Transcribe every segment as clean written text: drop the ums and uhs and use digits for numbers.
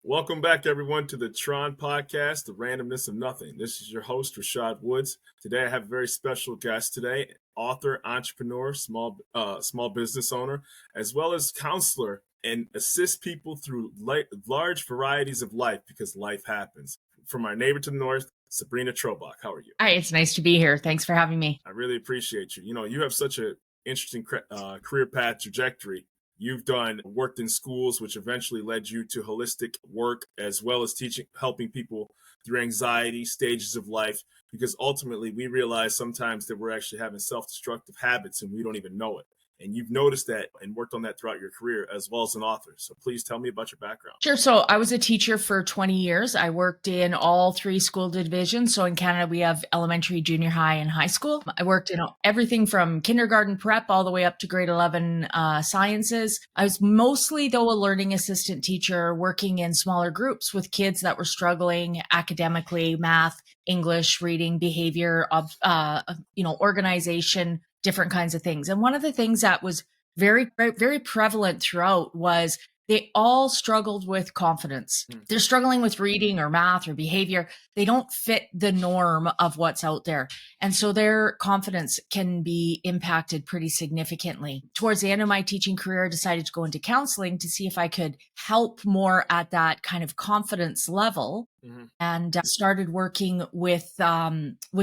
Welcome back, everyone, to the T.R.O.N podcast, The Randomness of Nothing. This is your host, Rashad Woods. Today, I have a very special guest today, author, entrepreneur, small business owner, as well as counselor, and assist people through large varieties of life because life happens. From our neighbor to the north, Sabrina Trobak. How are you? Hi, it's nice to be here. Thanks for having me. I really appreciate you. You know, you have such an interesting career path trajectory. You've worked in schools, which eventually led you to holistic work, as well as helping people through anxiety, stages of life, because ultimately we realize sometimes that we're actually having self-destructive habits and we don't even know it. And you've noticed that and worked on that throughout your career as well as an author. So please tell me about your background. Sure. So I was a teacher for 20 years. I worked in all three school divisions. So in Canada, we have elementary, junior high, and high school. I worked in everything from kindergarten prep all the way up to grade 11 sciences. I was mostly, though, a learning assistant teacher working in smaller groups with kids that were struggling academically, math, English, reading, behavior, organization, different kinds of things. And one of the things that was very, very prevalent throughout was they all struggled with confidence. They're struggling with reading or math or behavior. They don't fit the norm of what's out there. And so their confidence can be impacted pretty significantly. Towards the end of my teaching career, I decided to go into counseling to see if I could help more at that kind of confidence level. And started working with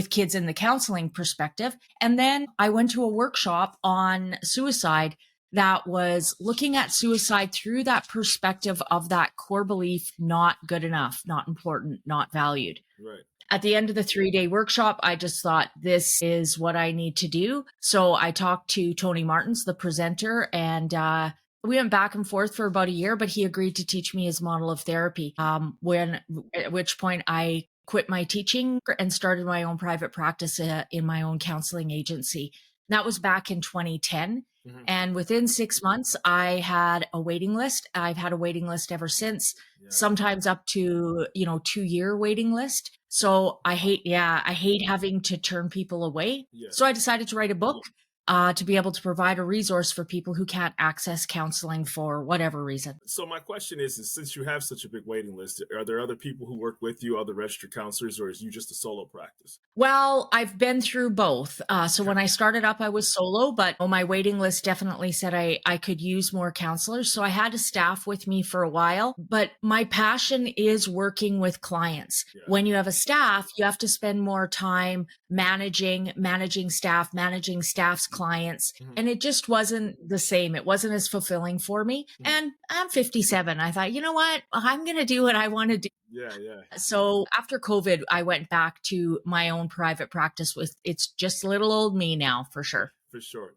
kids in the counseling perspective. And then I went to a workshop on suicide that was looking at suicide through that perspective of that core belief, not good enough, not important, not valued. Right. At the end of the 3-day workshop, I just thought, this is what I need to do. So I talked to Tony Martins, the presenter, and we went back and forth for about a year, but he agreed to teach me his model of therapy, at which point I quit my teaching and started my own private practice in my own counseling agency. That was back in 2010. And within 6 months, I had a waiting list. I've had a waiting list ever since, sometimes up to, 2-year waiting list. So I hate having to turn people away. Yeah. So I decided to write a book to be able to provide a resource for people who can't access counseling for whatever reason. So my question is since you have such a big waiting list, are there other people who work with you, other registered counselors, or is you just a solo practice? Well, I've been through both. So when I started up, I was solo, but my waiting list definitely said I could use more counselors. So I had a staff with me for a while, but my passion is working with clients. Yeah. When you have a staff, you have to spend more time managing staff's clients. And it just wasn't the same. It wasn't as fulfilling for me. And I'm 57. I thought, you know what? I'm going to do what I want to do. Yeah. So after COVID, I went back to my own private practice it's just little old me now, for sure. For sure.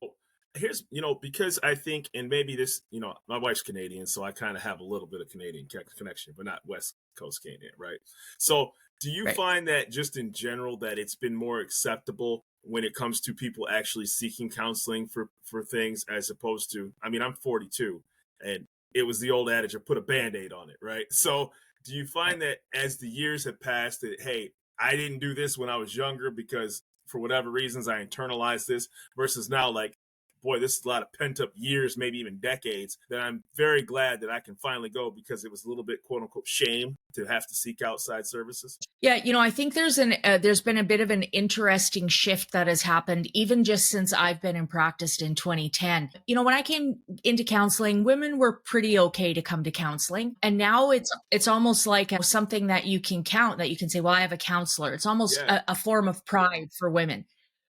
Here's, because I think, and maybe this, my wife's Canadian, so I kind of have a little bit of Canadian connection, but not West Coast Canadian, right? So do you find that just in general that it's been more acceptable when it comes to people actually seeking counseling for things as opposed to, I'm 42 and it was the old adage of put a Band-Aid on it, right? So do you find that as the years have passed that, hey, I didn't do this when I was younger because for whatever reasons I internalized this versus now like, boy, this is a lot of pent up years, maybe even decades, that I'm very glad that I can finally go because it was a little bit, quote unquote, shame to have to seek outside services? Yeah, I think there's been a bit of an interesting shift that has happened even just since I've been in practice in 2010. When I came into counseling, women were pretty okay to come to counseling. And now it's almost like something that you can count, that you can say, well, I have a counselor. It's almost a form of pride for women.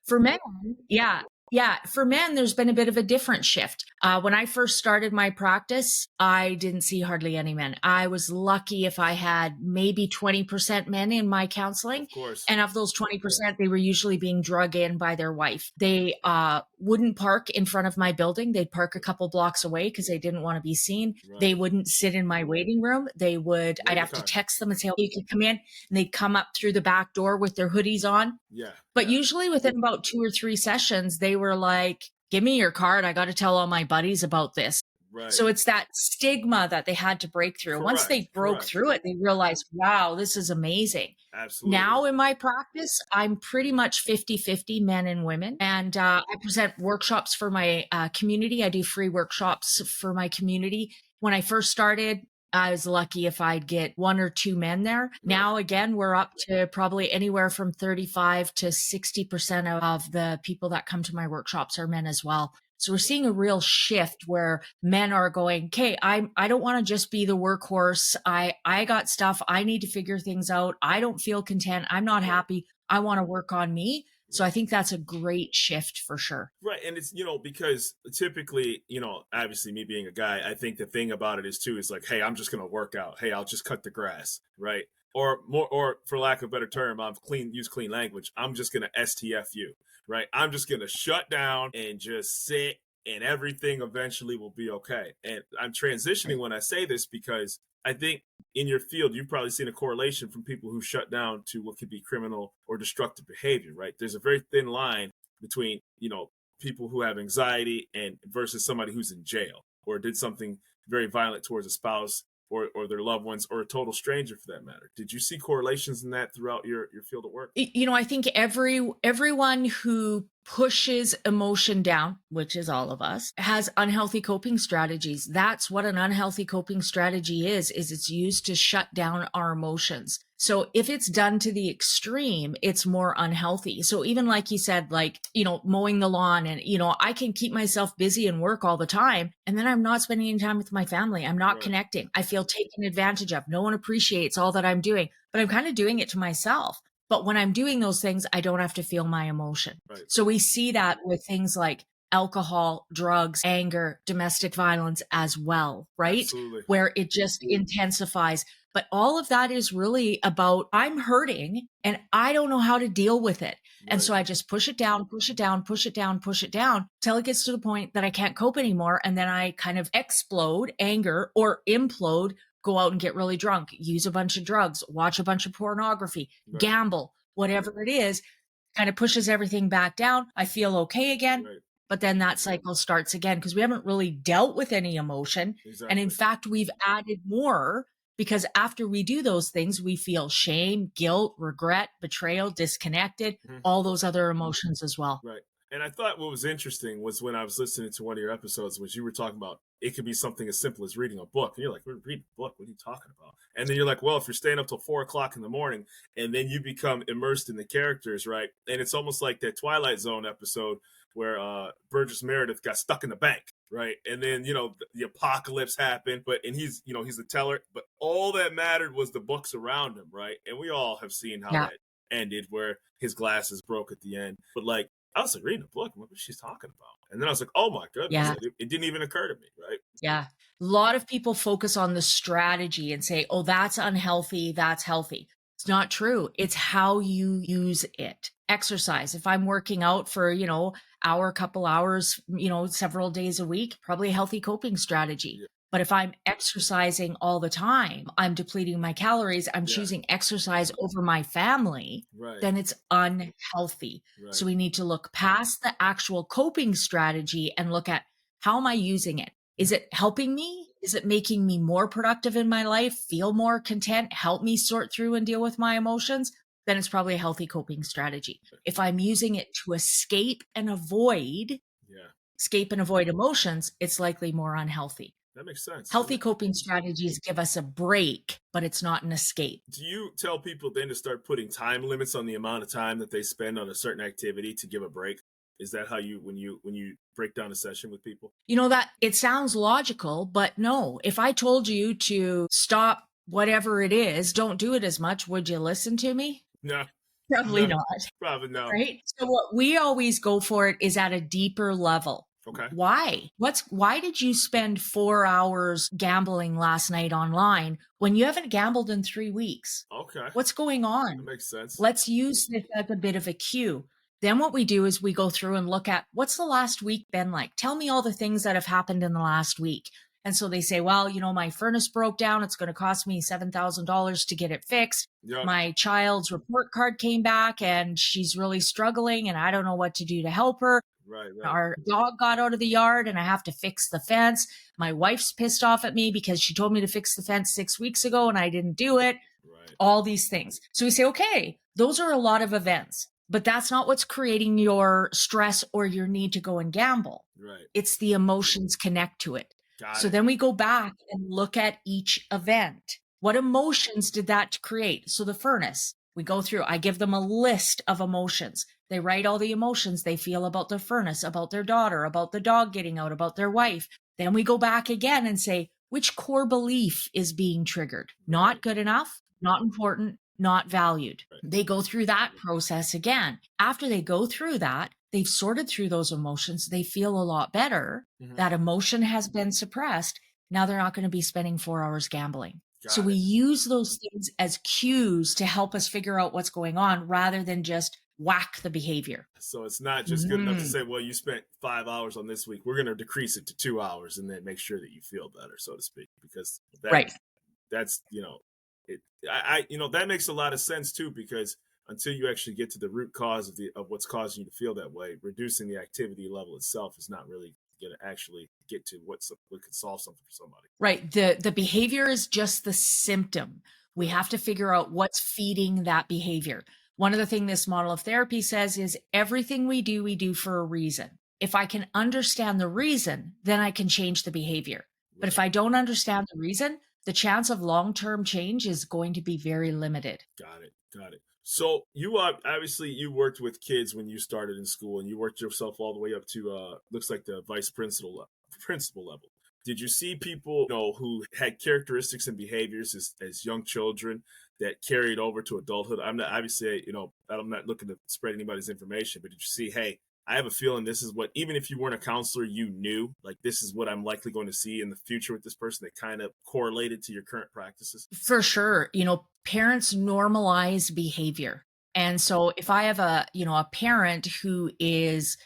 For men, for men, there's been a bit of a different shift. When I first started my practice, I didn't see hardly any men. I was lucky if I had maybe 20% men in my counseling. Of course. And of those 20%, they were usually being drug in by their wife. They wouldn't park in front of my building. They'd park a couple blocks away because they didn't want to be seen. Right. They wouldn't sit in my waiting room. I'd have to text them and say, oh, you can come in. And they'd come up through the back door with their hoodies on. Yeah. But usually within about 2 or 3 sessions, they were like, give me your card. I got to tell all my buddies about this. Right. So it's that stigma that they had to break through. Correct. Once they broke through it, they realized, wow, this is amazing. Absolutely. Now in my practice, I'm pretty much 50-50 men and women. And I present workshops for my community. I do free workshops for my community. When I first started, I was lucky if I'd get 1 or 2 men there. Right. Now, again, we're up to probably anywhere from 35 to 60% of the people that come to my workshops are men as well. So we're seeing a real shift where men are going, okay, I don't want to just be the workhorse. I got stuff. I need to figure things out. I don't feel content. I'm not happy. I want to work on me. So I think that's a great shift for sure. Right. And it's, because typically, obviously me being a guy, I think the thing about it is too, is like, hey, I'm just going to work out. Hey, I'll just cut the grass. Right. Or more, or for lack of a better term, use clean language. I'm just going to STF you. Right. I'm just going to shut down and just sit, and everything eventually will be okay. And I'm transitioning when I say this because I think in your field, you've probably seen a correlation from people who shut down to what could be criminal or destructive behavior, right? There's a very thin line between, people who have anxiety and versus somebody who's in jail or did something very violent towards a spouse or their loved ones or a total stranger for that matter. Did you see correlations in that throughout your field of work? I think everyone who pushes emotion down, which is all of us, has unhealthy coping strategies. That's what an unhealthy coping strategy is it's used to shut down our emotions. So if it's done to the extreme, it's more unhealthy. So even like you said, mowing the lawn and, I can keep myself busy and work all the time. And then I'm not spending any time with my family. I'm not connecting. I feel taken advantage of. No one appreciates all that I'm doing, but I'm kind of doing it to myself. But when I'm doing those things, I don't have to feel my emotion. Right. So we see that with things like alcohol, drugs, anger, domestic violence as well, right? Absolutely. Where it just intensifies. But all of that is really about I'm hurting and I don't know how to deal with it. Right. And so I just push it down, push it down, push it down, push it down till it gets to the point that I can't cope anymore. And then I kind of explode, anger, or implode, go out and get really drunk, use a bunch of drugs, watch a bunch of pornography, right. Gamble, whatever it is, kind of pushes everything back down. I feel okay again. Right. But then that cycle starts again because we haven't really dealt with any emotion. Exactly. And in fact, we've added more because after we do those things, we feel shame, guilt, regret, betrayal, disconnected, all those other emotions as well. Right. And I thought what was interesting was when I was listening to one of your episodes, was you were talking about it could be something as simple as reading a book. And you're like, we're reading a book. What are you talking about? And then you're like, well, if you're staying up till 4:00 in the morning and then you become immersed in the characters, right? And it's almost like that Twilight Zone episode where Burgess Meredith got stuck in the bank, right? And then, the apocalypse happened, and he's the teller, but all that mattered was the books around him, right? And we all have seen how that ended, where his glasses broke at the end. But I was reading a book, what was she talking about? And then I was like, oh my goodness, it didn't even occur to me, right? Yeah. A lot of people focus on the strategy and say, oh, that's unhealthy, that's healthy. It's not true. It's how you use it. Exercise. If I'm working out for, hour, couple hours, several days a week, probably a healthy coping strategy. Yeah. But if I'm exercising all the time, I'm depleting my calories, I'm choosing exercise over my family, then it's unhealthy. Right. So we need to look past the actual coping strategy and look at how am I using it? Is it helping me? Is it making me more productive in my life, feel more content, help me sort through and deal with my emotions? Then it's probably a healthy coping strategy. If I'm using it to escape and avoid emotions, it's likely more unhealthy. That makes sense. Healthy coping strategies give us a break, but it's not an escape. Do you tell people then to start putting time limits on the amount of time that they spend on a certain activity to give a break? Is that how when you break down a session with people? That it sounds logical, but no. If I told you to stop whatever it is, don't do it as much, would you listen to me? No. Probably not. Probably no. Right? So what we always go for it is at a deeper level. Okay. Why? Why did you spend 4 hours gambling last night online when you haven't gambled in 3 weeks? Okay. What's going on? That makes sense. Let's use this as a bit of a cue. Then what we do is we go through and look at what's the last week been like? Tell me all the things that have happened in the last week. And so they say, well, my furnace broke down. It's going to cost me $7,000 to get it fixed. Yep. My child's report card came back and she's really struggling and I don't know what to do to help her. Right. Our dog got out of the yard and I have to fix the fence. My wife's pissed off at me because she told me to fix the fence 6 weeks ago and I didn't do it. Right. All these things. So we say, okay, those are a lot of events, but that's not what's creating your stress or your need to go and gamble. Right. It's the emotions connect to it. Got So it. then we go back and look at each event. What emotions did that create? So the furnace, we go through, I give them a list of emotions. They write all the emotions they feel about the furnace, about their daughter, about the dog getting out, about their wife. Then we go back again and say, which core belief is being triggered? Not good enough, not important, not valued. They go through that process again. After they go through that, they've sorted through those emotions. They feel a lot better. That emotion has been suppressed. Now they're not going to be spending 4 hours gambling. So we use those things as cues to help us figure out what's going on rather than just whack the behavior. So it's not just good enough to say, well, you spent 5 hours on this week. We're going to decrease it to 2 hours and then make sure that you feel better, so to speak, because that's, that makes a lot of sense too, because until you actually get to the root cause of what's causing you to feel that way, reducing the activity level itself is not really going to actually get to what could solve something for somebody. Right. The behavior is just the symptom. We have to figure out what's feeding that behavior. One of the things this model of therapy says is everything we do for a reason. If I can understand the reason, then I can change the behavior. But if I don't understand the reason, the chance of long-term change is going to be very limited. Got it. So you obviously you worked with kids when you started in school, and you worked yourself all the way up to looks like the vice principal level. Did you see people who had characteristics and behaviors as young children that carried over to adulthood? I'm not obviously I'm not looking to spread anybody's information, but did you see, hey, I have a feeling this is what, even if you weren't a counselor, you knew, like, this is what I'm likely going to see in the future with this person that kind of correlated to your current practices? For sure. Parents normalize behavior. And so if I have a parent who is,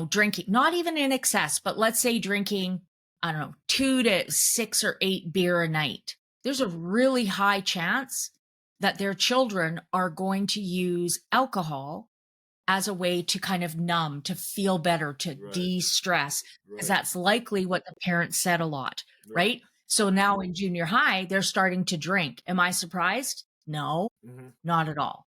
drinking, not even in excess, but let's say drinking, I don't know, 2 to 6 or 8 beer a night, there's a really high chance that their children are going to use alcohol as a way to kind of numb, to feel better, to de-stress, because that's likely what the parents said a lot, right? So now in junior high, they're starting to drink. Am I surprised? No, not at all,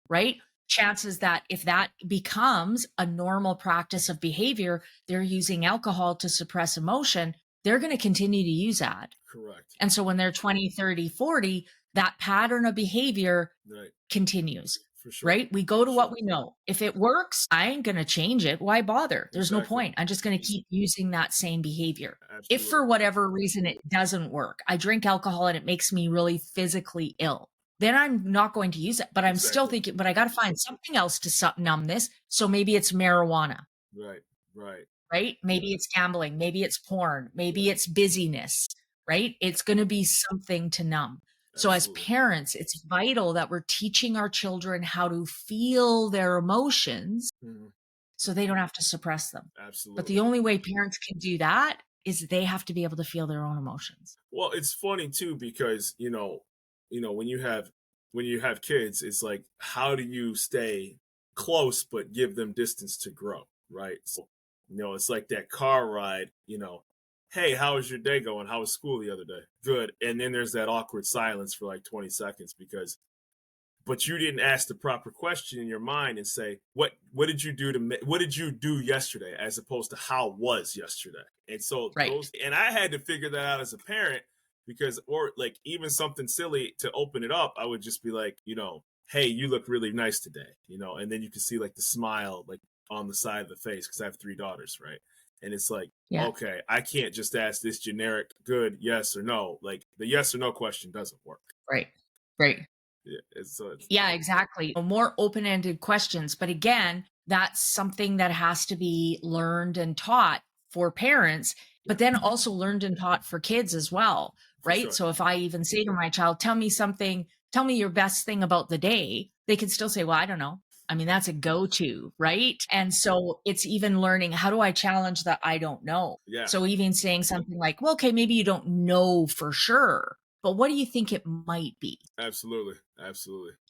right? Chances that if that becomes a normal practice of behavior, they're using alcohol to suppress emotion, they're going to continue to use that. Correct. And so when they're 20, 30, 40, that pattern of behavior continues. For sure. Right? We go to what we know. If it works, I ain't going to change it. Why bother? There's no point. I'm just going to keep using that same behavior. Absolutely. If for whatever reason it doesn't work, I drink alcohol and it makes me really physically ill, then I'm not going to use it. But I'm still thinking, but I got to find something else to numb this. So maybe it's marijuana. Right? Maybe it's gambling. Maybe it's porn. Maybe it's busyness. Right? It's going to be something to numb. So as parents, it's vital that we're teaching our children how to feel their emotions so they don't have to suppress them. Absolutely. But the only way parents can do that is they have to be able to feel their own emotions. Well, it's funny too, because, when you have kids, it's like, how do you stay close but give them distance to grow, right? So, it's like that car ride, hey, how was your day going? How was school the other day? Good. And then there's that awkward silence for like 20 seconds but you didn't ask the proper question in your mind and say, what did you do yesterday, as opposed to how was yesterday? And so and I had to figure that out as a parent, because, or like even something silly to open it up, I would just be like, hey, you look really nice today, and then you can see like the smile, like on the side of the face, because I have 3 daughters, right? And it's like, okay, I can't just ask this generic good yes or no. Like the yes or no question doesn't work. Right. Yeah, exactly. More open-ended questions. But again, that's something that has to be learned and taught for parents, but then also learned and taught for kids as well. Right. Sure. So if I even say to my child, tell me your best thing about the day, they can still say, well, I don't know. I mean, that's a go-to, right? And so it's even learning, how do I challenge that I don't know? Yeah. So even saying something like, well, okay, maybe you don't know for sure, but what do you think it might be? Absolutely.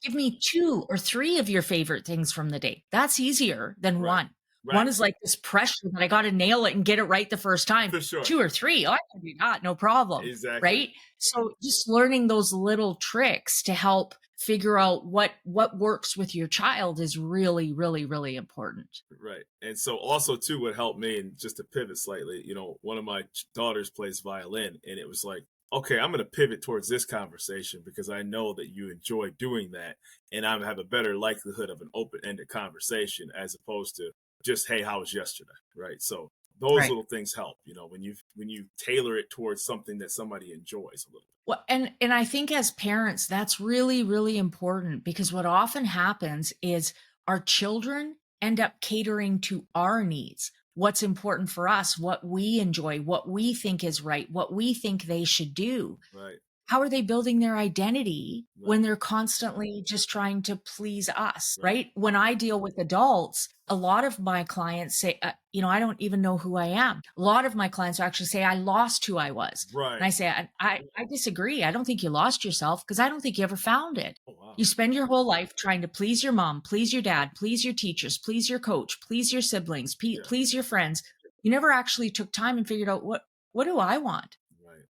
Give me 2 or 3 of your favorite things from the day. That's easier than one. Right. One is like this pressure that I got to nail it and get it right the first time. For sure. 2 or 3, I can do that, no problem. Exactly. Right? So just learning those little tricks to help figure out what works with your child is really, really, really important. Right. And so also too, what helped me, and just to pivot slightly, one of my daughters plays violin, and it was like, okay, I'm going to pivot towards this conversation because I know that you enjoy doing that, and I have a better likelihood of an open-ended conversation as opposed to just, hey, how was yesterday? Right. So those little things help, when you tailor it towards something that somebody enjoys a little. Well, and I think as parents, that's really, really important, because what often happens is our children end up catering to our needs, what's important for us, what we enjoy, what we think is right, what we think they should do. Right. How are they building their identity when they're constantly just trying to please us, right? When I deal with adults, a lot of my clients say, I don't even know who I am. A lot of my clients actually say, I lost who I was. Right. And I say, I disagree. I don't think you lost yourself, because I don't think you ever found it. Oh, wow. You spend your whole life trying to please your mom, please your dad, please your teachers, please your coach, please your siblings, please your friends. You never actually took time and figured out, what do I want?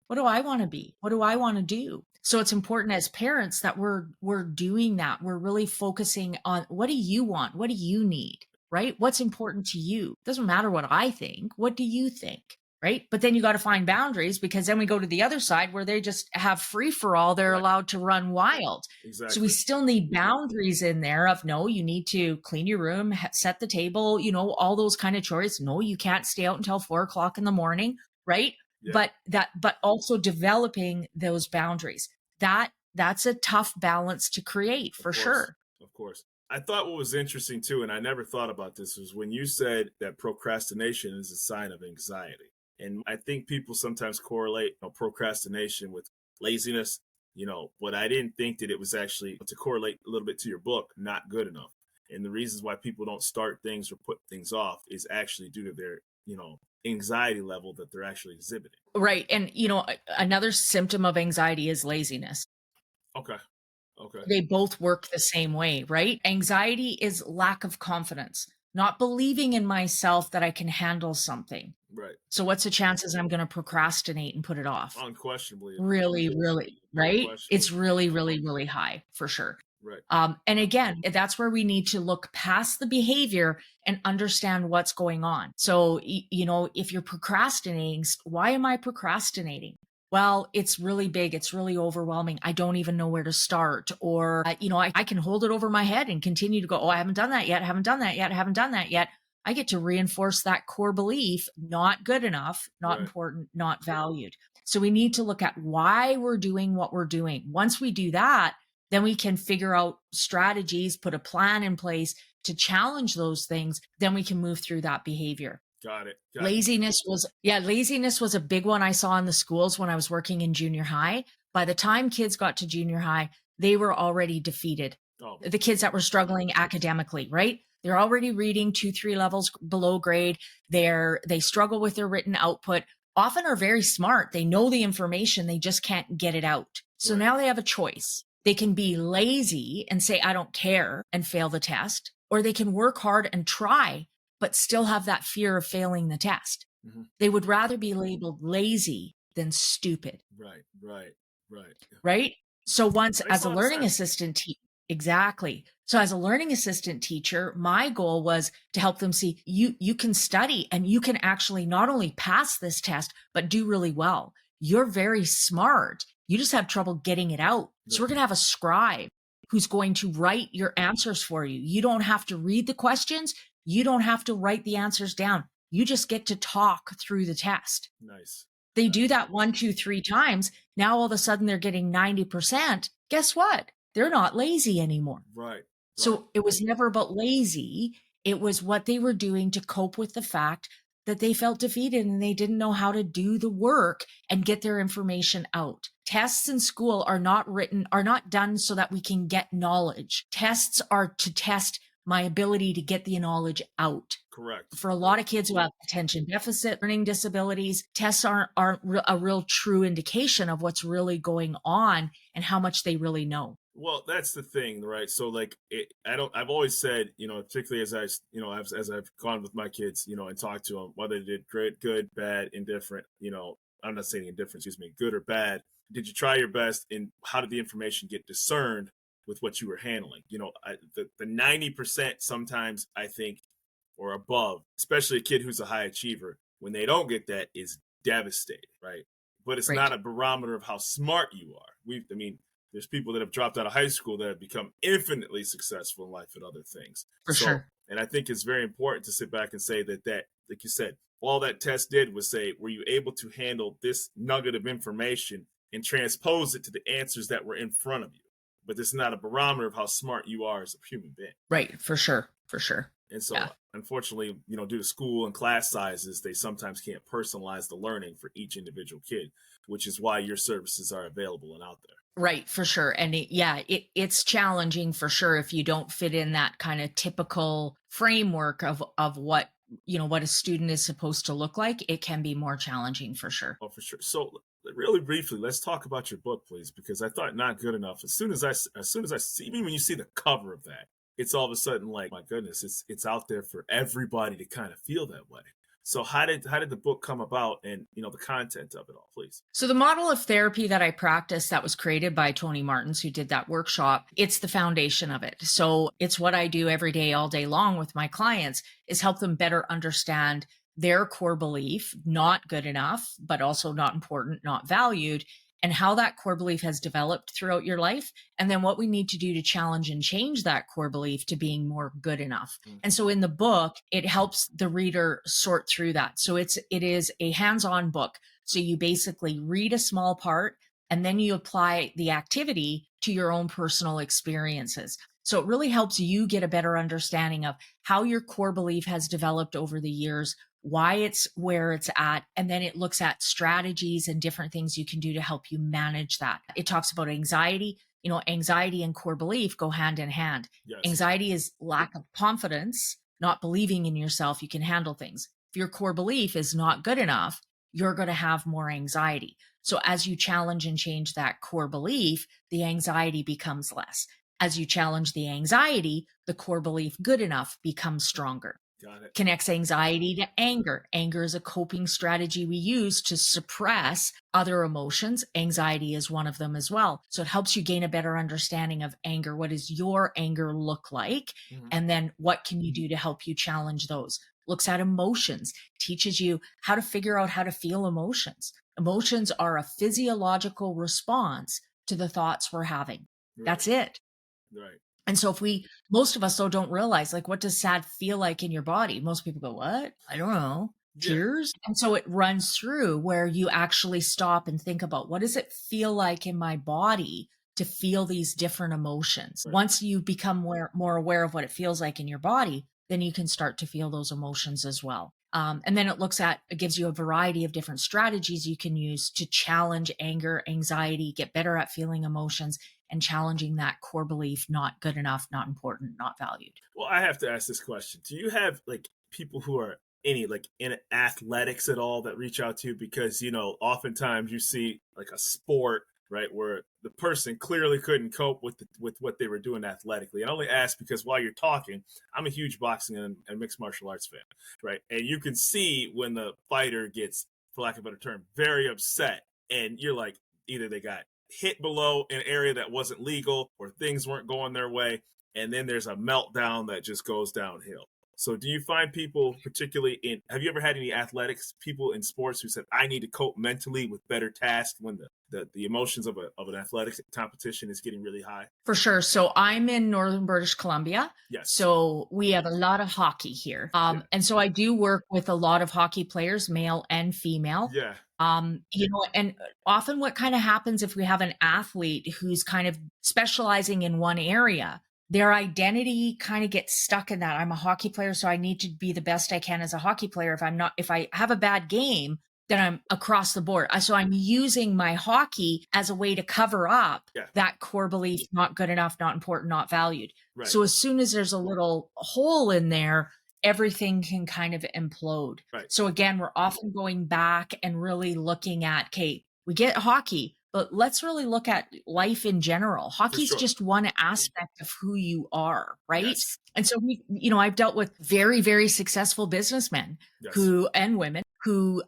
What do I want to be? What do I want to do? So it's important as parents that we're doing that. We're really focusing on, what do you want? What do you need? Right? What's important to you? Doesn't matter what I think. What do you think? Right? But then you got to find boundaries, because then we go to the other side where they just have free for all. They're allowed to run wild. Exactly. So we still need boundaries in there of, no, you need to clean your room, set the table, all those kind of chores. No, you can't stay out until 4:00 in the morning. Right? Yeah. But also developing those boundaries. That's a tough balance to create, for sure. Of course. I thought what was interesting too, and I never thought about this, was when you said that procrastination is a sign of anxiety. And I think people sometimes correlate procrastination with laziness, but I didn't think that it was actually, to correlate a little bit to your book, not good enough. And the reasons why people don't start things or put things off is actually due to their, anxiety level that they're actually exhibiting. Right. And, another symptom of anxiety is laziness. Okay. They both work the same way, right? Anxiety is lack of confidence, not believing in myself that I can handle something. Right. So what's the chances I'm going to procrastinate and put it off? Unquestionably. Really, really, right? It's really, really, really high, for sure. Right. And again, that's where we need to look past the behavior and understand what's going on. So, if you're procrastinating, why am I procrastinating? Well, it's really big. It's really overwhelming. I don't even know where to start. Or, I can hold it over my head and continue to go, oh, I haven't done that yet. Haven't done that yet. Haven't done that yet. I get to reinforce that core belief, not good enough, not important, not valued. So we need to look at why we're doing what we're doing. Once we do that, then we can figure out strategies, put a plan in place to challenge those things. Then we can move through that behavior. Got it. Laziness was a big one I saw in the schools when I was working in junior high. By the time kids got to junior high, they were already defeated. Oh. The kids that were struggling academically, right? They're already reading 2-3 levels below grade. They struggle with their written output, often are very smart. They know the information, they just can't get it out. So now they have a choice. They can be lazy and say, I don't care, and fail the test, or they can work hard and try, but still have that fear of failing the test. Mm-hmm. They would rather be labeled lazy than stupid. Right. So as a learning assistant teacher, exactly. So as a learning assistant teacher, my goal was to help them see you can study and you can actually not only pass this test, but do really well. You're very smart. You just have trouble getting it out. So we're going to have a scribe who's going to write your answers for you. You don't have to read the questions. You don't have to write the answers down. You just get to talk through the test. Nice. They do that 1, 2, 3 times. Now all of a sudden they're getting 90%. Guess what? They're not lazy anymore. Right. So it was never about lazy. It was what they were doing to cope with the fact that they felt defeated and they didn't know how to do the work and get their information out. Tests in school are not done so that we can get knowledge. Tests are to test my ability to get the knowledge out. Correct. For a lot of kids who have attention deficit, learning disabilities, tests aren't a real true indication of what's really going on and how much they really know. Well, that's the thing, right? So like I've always said, particularly as I've gone with my kids, and talked to them, whether they did great, good, bad, indifferent, I'm not saying indifferent, excuse me, good or bad. Did you try your best, and how did the information get discerned with what you were handling? The 90% sometimes, I think, or above, especially a kid who's a high achiever, when they don't get that, is devastating, right? But it's Right. not a barometer of how smart you are. There's people that have dropped out of high school that have become infinitely successful in life at other things. For sure. And I think it's very important to sit back and say that, like you said, all that test did was say, were you able to handle this nugget of information and transpose it to the answers that were in front of you? But this is not a barometer of how smart you are as a human being. Right. For sure. For sure. And so, unfortunately, due to school and class sizes, they sometimes can't personalize the learning for each individual kid, which is why your services are available and out there. Right, for sure. And it's challenging for sure if you don't fit in that kind of typical framework of what what a student is supposed to look like. It can be more challenging for sure. Oh, for sure. So really briefly, let's talk about your book, please, because I thought Not Good Enough. As soon as I see, even when you see the cover of that, it's all of a sudden like, my goodness, it's out there for everybody to kind of feel that way. So how did the book come about, and the content of it all, please? So the model of therapy that I practice, that was created by Tony Martins, who did that workshop, it's the foundation of it. So it's what I do every day, all day long with my clients, is help them better understand their core belief, not good enough, but also not important, not valued, and how that core belief has developed throughout your life, and then what we need to do to challenge and change that core belief to being more good enough. Mm-hmm. And so in the book, it helps the reader sort through that. So it is a hands-on book. So you basically read a small part, and then you apply the activity to your own personal experiences. So it really helps you get a better understanding of how your core belief has developed over the years, why it's where it's at, and then it looks at strategies and different things you can do to help you manage that. It talks about anxiety. Anxiety and core belief go hand in hand. Yes. Anxiety is lack of confidence, not believing in yourself you can handle things. If your core belief is not good enough, you're going to have more anxiety. So as you challenge and change that core belief, the anxiety becomes less. As you challenge the anxiety, the core belief good enough becomes stronger. Got it. Connects anxiety to anger. Anger is a coping strategy we use to suppress other emotions. Anxiety is one of them as well. So it helps you gain a better understanding of anger. What does your anger look like? Mm-hmm. And then what can you do to help you challenge those? Looks at emotions, teaches you how to figure out how to feel emotions. Emotions are a physiological response to the thoughts we're having. Right. That's it. Right. And so most of us though don't realize, like, what does sad feel like in your body? Most people go, what? I don't know. Tears. Yeah. And so it runs through where you actually stop and think about, what does it feel like in my body to feel these different emotions? Right. Once you become more aware of what it feels like in your body, then you can start to feel those emotions as well. And then it gives you a variety of different strategies you can use to challenge anger, anxiety, get better at feeling emotions, and challenging that core belief, not good enough, not important, not valued. Well, I have to ask this question. Do you have like people who are in athletics at all that reach out to you? Because, oftentimes you see like a sport, right, where the person clearly couldn't cope with what they were doing athletically. And I only ask because while you're talking, I'm a huge boxing and mixed martial arts fan, right? And you can see when the fighter gets, for lack of a better term, very upset, and you're like, either they got hit below an area that wasn't legal or things weren't going their way, and then there's a meltdown that just goes downhill. So do you find people, particularly have you ever had any athletics people in sports who said, I need to cope mentally with better tasks when the emotions of an athletics competition is getting really high? For sure. So I'm in northern British Columbia. Yes. So we have a lot of hockey here. And so I do work with a lot of hockey players, male and female. Yeah. And often what kind of happens if we have an athlete who's kind of specializing in one area, their identity kind of gets stuck in that. I'm a hockey player, so I need to be the best I can as a hockey player. If I have a bad game, then I'm across the board. So I'm using my hockey as a way to cover up that core belief, not good enough, not important, not valued. Right. So as soon as there's a little hole in there, everything can kind of implode. Right. So again, we're often going back and really looking at, okay, we get hockey. but let's really look at life in general. Hockey's sure. just one aspect of who you are, right? Yes. And so I've dealt with very, very successful businessmen and women who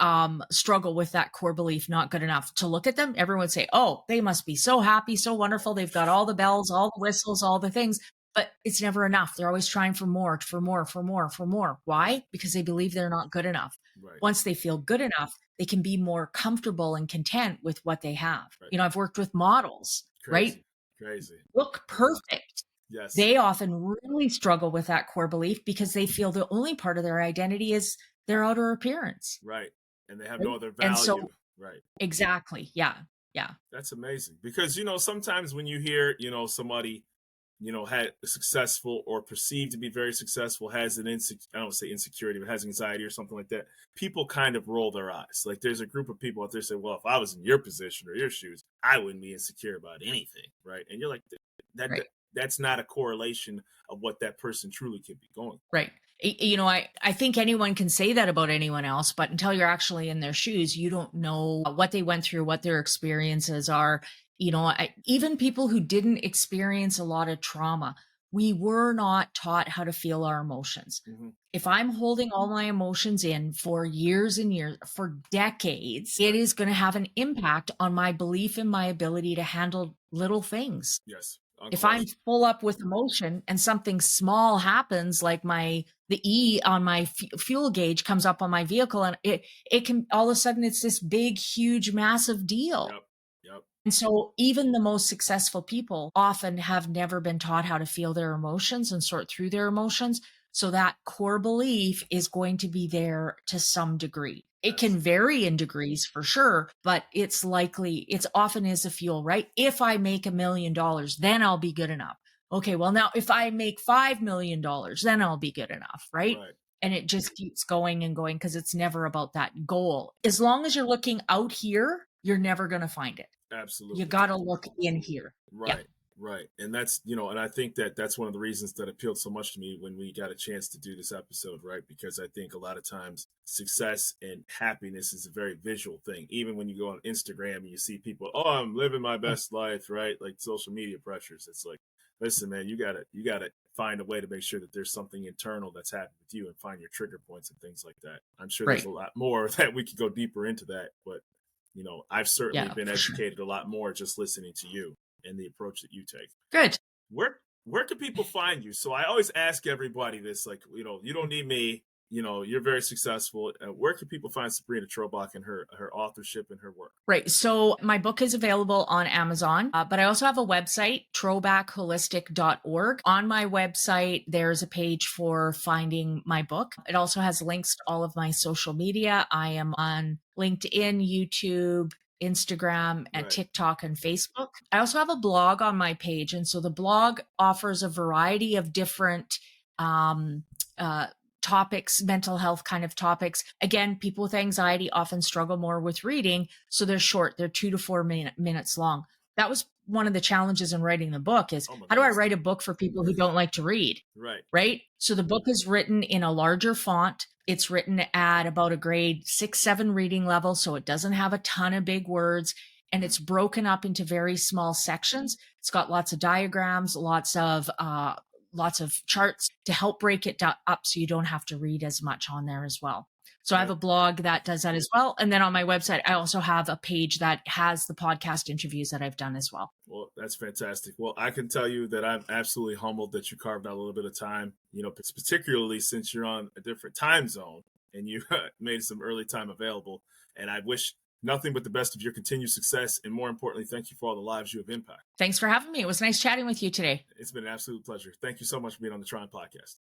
struggle with that core belief, not good enough. To look at them, everyone would say, oh, they must be so happy, so wonderful. They've got all the bells, all the whistles, all the things, but it's never enough. They're always trying for more, for more, for more, for more. Why? Because they believe they're not good enough. Right. Once they feel good enough, they can be more comfortable and content with what they have. Right. I've worked with models, right? Crazy. Look perfect. Yes. They often really struggle with that core belief because they feel the only part of their identity is their outer appearance. Right. And they have no other value. And so, right. Exactly. Yeah. Yeah. That's amazing. Because, sometimes when you hear, somebody, had a successful or perceived to be very successful, has an I don't want to say insecurity, but has anxiety or something like that, people kind of roll their eyes. Like there's a group of people out there say, well, if I was in your position or your shoes, I wouldn't be insecure about anything. Right. And you're like, that's not a correlation of what that person truly could be going through. Right. I think anyone can say that about anyone else, but until you're actually in their shoes, you don't know what they went through, what their experiences are. Even people who didn't experience a lot of trauma, we were not taught how to feel our emotions. Mm-hmm. If I'm holding all my emotions in for years and years, for decades, it is going to have an impact on my belief in my ability to handle little things. Yes. If I'm full up with emotion and something small happens, like the E on my fuel gauge comes up on my vehicle, and it can all of a sudden it's this big, huge, massive deal. Yep. And so even the most successful people often have never been taught how to feel their emotions and sort through their emotions. So that core belief is going to be there to some degree. It can vary in degrees for sure, but it's often is a fuel, right? If I make $1 million, then I'll be good enough. Okay, well now if I make $5 million, then I'll be good enough, right? And it just keeps going and going because it's never about that goal. As long as you're looking out here, you're never going to find it. Absolutely. You got to look in here. Right. Yeah. Right. And that's, and I think that's one of the reasons that appealed so much to me when we got a chance to do this episode, right? Because I think a lot of times success and happiness is a very visual thing. Even when you go on Instagram and you see people, oh, I'm living my best life, right? Like social media pressures. It's like, listen, man, you gotta find a way to make sure that there's something internal that's happening with you and find your trigger points and things like that. I'm sure there's a lot more that we could go deeper into that, but I've certainly been educated a lot more just listening to you and the approach that you take. Good. Where can people find you? So I always ask everybody this, like, you don't need me, you're very successful. Where can people find Sabrina Trobak and her authorship and her work? Right. So my book is available on Amazon, but I also have a website, trobakholistic.org. On my website, there's a page for finding my book. It also has links to all of my social media. I am on LinkedIn, YouTube, Instagram, and TikTok and Facebook. I also have a blog on my page. And so the blog offers a variety of different topics, mental health kind of topics. Again, people with anxiety often struggle more with reading. So they're short. They're 2 to 4 minutes long. That was one of the challenges in writing the book is how do I write a book for people who don't like to read? Right. So the book is written in a larger font. It's written at about a grade 6-7 reading level. So it doesn't have a ton of big words, and it's broken up into very small sections. It's got lots of diagrams, lots of charts to help break it up so you don't have to read as much on there as well. So I have a blog that does that as well. And then on my website, I also have a page that has the podcast interviews that I've done as well. Well, that's fantastic. Well, I can tell you that I'm absolutely humbled that you carved out a little bit of time, particularly since you're on a different time zone and you made some early time available. And I wish nothing but the best of your continued success. And more importantly, thank you for all the lives you have impacted. Thanks for having me. It was nice chatting with you today. It's been an absolute pleasure. Thank you so much for being on the T.R.O.N podcast.